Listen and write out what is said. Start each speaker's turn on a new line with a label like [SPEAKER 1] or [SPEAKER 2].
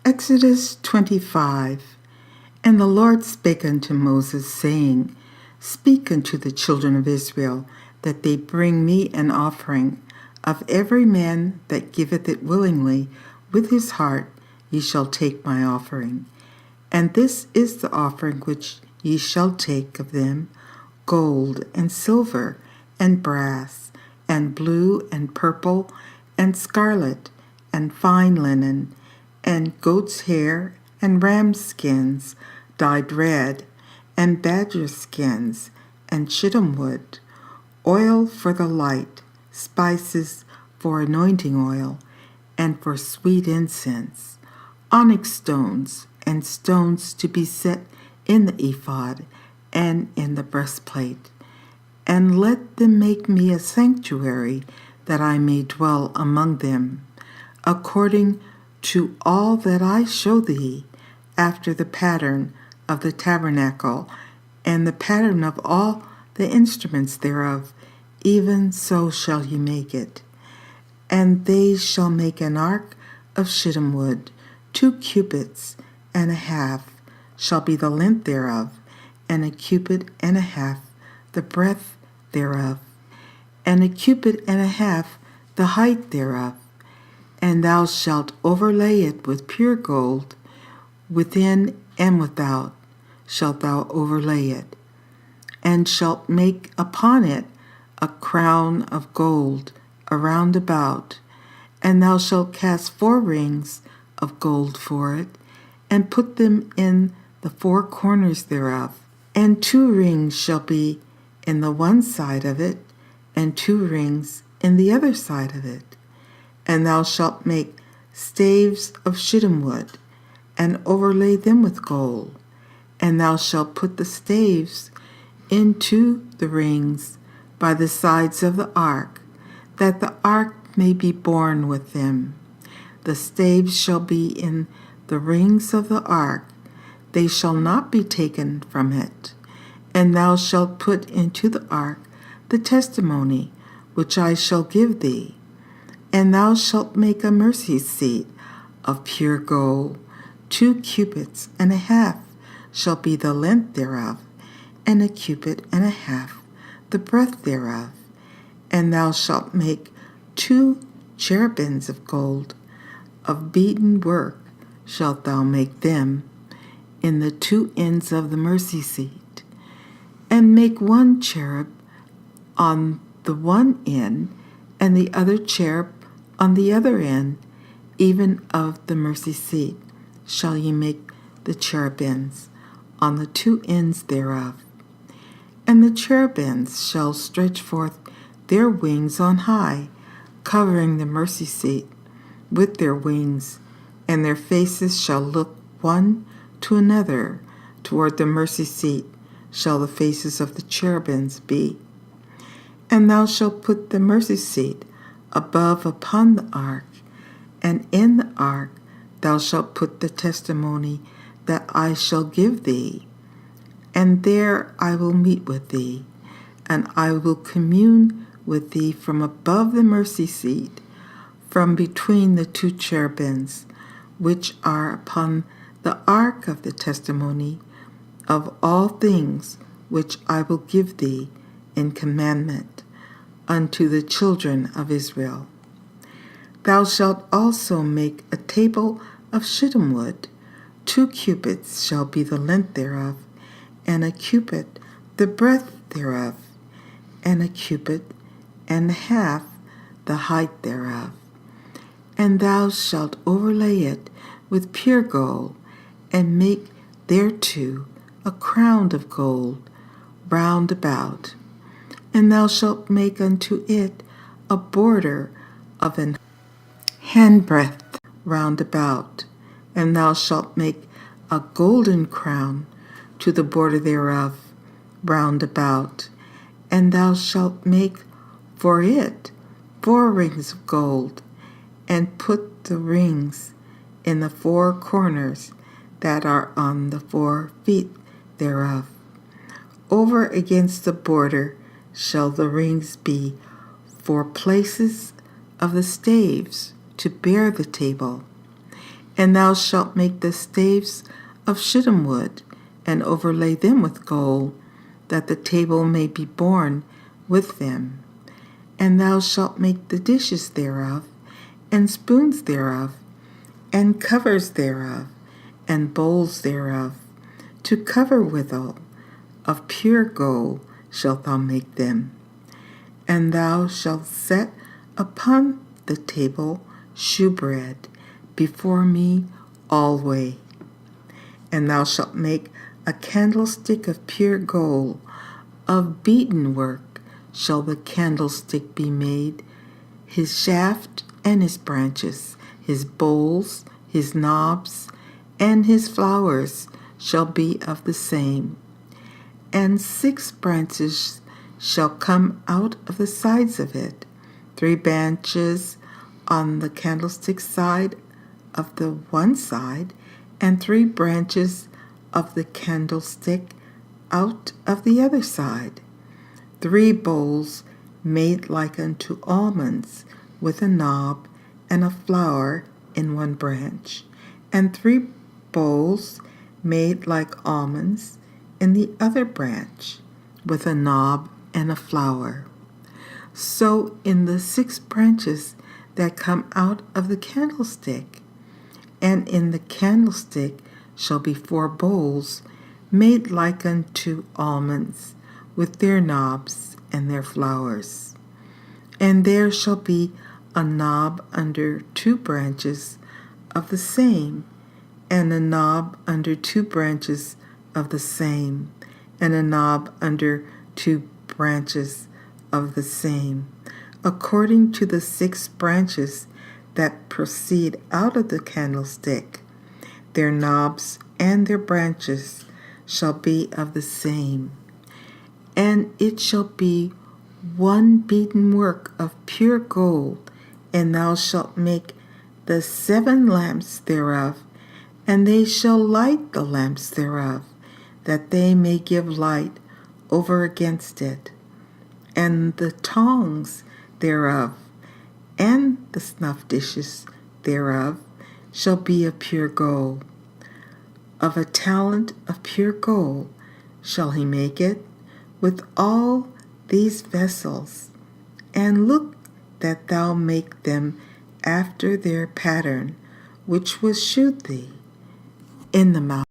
[SPEAKER 1] Exodus 25. And the Lord spake unto Moses, saying, Speak unto the children of Israel, that they bring me an offering. Of every man that giveth it willingly, with his heart, ye shall take my offering. And this is the offering which ye shall take of them: gold and silver and brass and blue and purple and scarlet and fine linen and goat's hair and ram's skins dyed red and badger skins and shittim wood, oil for the light, spices for anointing oil and for sweet incense, onyx stones and stones to be set in the ephod and in the breastplate. And let them make me a sanctuary, that I may dwell among them, according to all that I show thee, after the pattern of the tabernacle, and the pattern of all the instruments thereof, even so shall ye make it. And they shall make an ark of shittim wood, 2 cubits and a half shall be the length thereof, and a cubit and a half the breadth thereof, and a cubit and a half the height thereof. And thou shalt overlay it with pure gold, within and without shalt thou overlay it, and shalt make upon it a crown of gold around about, and thou shalt cast 4 rings of gold for it, and put them in the 4 corners thereof, and 2 rings shall be in the one side of it, and 2 rings in the other side of it. And thou shalt make staves of shittim wood, and overlay them with gold, and thou shalt put the staves into the rings by the sides of the ark, that the ark may be borne with them. The staves shall be in the rings of the ark, they shall not be taken from it. And thou shalt put into the ark the testimony which I shall give thee. And thou shalt make a mercy seat of pure gold, 2 cubits and a half shall be the length thereof, and a cubit and a half the breadth thereof. And thou shalt make 2 cherubims of gold, of beaten work shalt thou make them, in the 2 ends of the mercy seat. And make 1 cherub on the one end, and the other cherub on the other end, even of the mercy seat shall ye make the cherubims on the 2 ends thereof. And the cherubims shall stretch forth their wings on high, covering the mercy seat with their wings, and their faces shall look one to another. Toward the mercy seat shall the faces of the cherubims be. And thou shalt put the mercy seat above upon the ark, and in the ark thou shalt put the testimony that I shall give thee. And there I will meet with thee, and I will commune with thee from above the mercy seat, from between the 2 cherubims, which are upon the ark of the testimony, of all things which I will give thee in commandment unto the children of Israel. Thou shalt also make a table of shittim wood, 2 cubits shall be the length thereof, and a cubit the breadth thereof, and a cubit and a half the height thereof. And thou shalt overlay it with pure gold, and make thereto a crown of gold round about. And thou shalt make unto it a border of an handbreadth round about. And thou shalt make a golden crown to the border thereof round about. And thou shalt make for it 4 rings of gold, and put the rings in the 4 corners that are on the 4 feet thereof. Over against the border shall the rings be for places of the staves to bear the table. And thou shalt make the staves of shittim wood, and overlay them with gold, that the table may be borne with them. And thou shalt make the dishes thereof, and spoons thereof, and covers thereof, and bowls thereof, to cover withal. Of pure gold shalt thou make them. And thou shalt set upon the table shewbread before me alway. And thou shalt make a candlestick of pure gold, of beaten work shall the candlestick be made, his shaft and his branches, his bowls, his knobs, and his flowers shall be of the same. And 6 branches shall come out of the sides of it, 3 branches on the candlestick side of the one side, and 3 branches of the candlestick out of the other side. 3 bowls made like unto almonds, with a knob and a flower in one branch, and 3 bowls made like almonds in the other branch, with a knob and a flower. So in the 6 branches that come out of the candlestick, and in the candlestick shall be 4 bowls made like unto almonds, with their knobs and their flowers. And there shall be a knob under 2 branches of the same, and a knob under 2 branches of the same, and a knob under 2 branches of the same, according to the 6 branches that proceed out of the candlestick. Their knobs and their branches shall be of the same. And it shall be one beaten work of pure gold, and thou shalt make the 7 lamps thereof, and they shall light the lamps thereof, that they may give light over against it. And the tongs thereof, and the snuff dishes thereof, shall be of pure gold. Of a talent of pure gold shall he make it, with all these vessels. And look that thou make them after their pattern, which was shewed thee in the mount.